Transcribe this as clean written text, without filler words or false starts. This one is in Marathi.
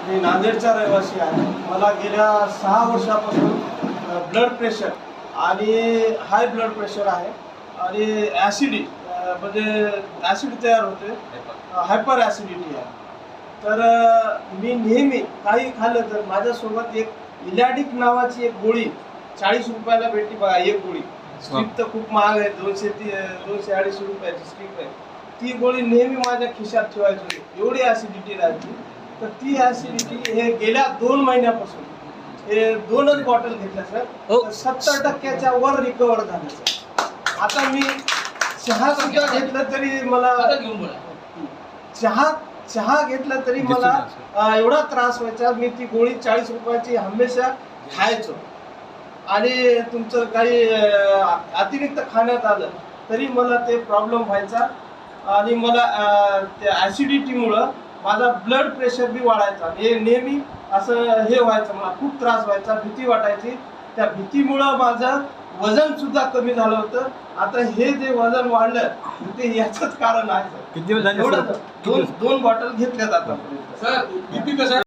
मी नांदेडचा रहिवासी आहे. मला गेल्या 6 वर्षापासून ब्लड प्रेशर आणि हाय ब्लड प्रेशर आहे आणि ॲसिडी म्हणजे ॲसिड तयार होते, हायपर ॲसिडिटी आहे. तर मी नेहमी काही खाल्लं तर माझ्यासोबत एक इलॅडिक नावाची एक गोळी 40 रुपयाला भेटली बघा. एक गोळी स्ट्रीप तर खूप महाग आहे, 200-250 रुपयाची स्ट्रीप आहे. ती गोळी नेहमी माझ्या खिशात ठेवायची, एवढी ॲसिडिटी राहायची. तर ती ॲसिडिटी हे गेल्या 2 महिन्यापासून हे 2च बॉटल घेतल्या सर, 70% वर रिकवर झालं सर. आता मी चहा सुद्धा घेतलं तरी मला चहा घेतला तरी मला एवढा त्रास व्हायचा. मी ती गोळी 40 रुपयाची हमेशा खायचो आणि तुमचं काही अतिरिक्त खाण्यात आलं तरी मला ते प्रॉब्लेम व्हायचा आणि मला त्या ॲसिडिटीमुळं माझा ब्लड प्रेशर बी वाढायचा. हे नेहमी असं हे व्हायचं, मला खूप त्रास व्हायचा, भीती वाटायची. त्या भीतीमुळं माझं वजन सुद्धा कमी झालं होतं. आता हे जे वजन वाढलं ते याचंच कारण आहे. किती दिवस झाले? दोन बॉटल घेतल्यात आतापर्यंत. सर बीपी कसं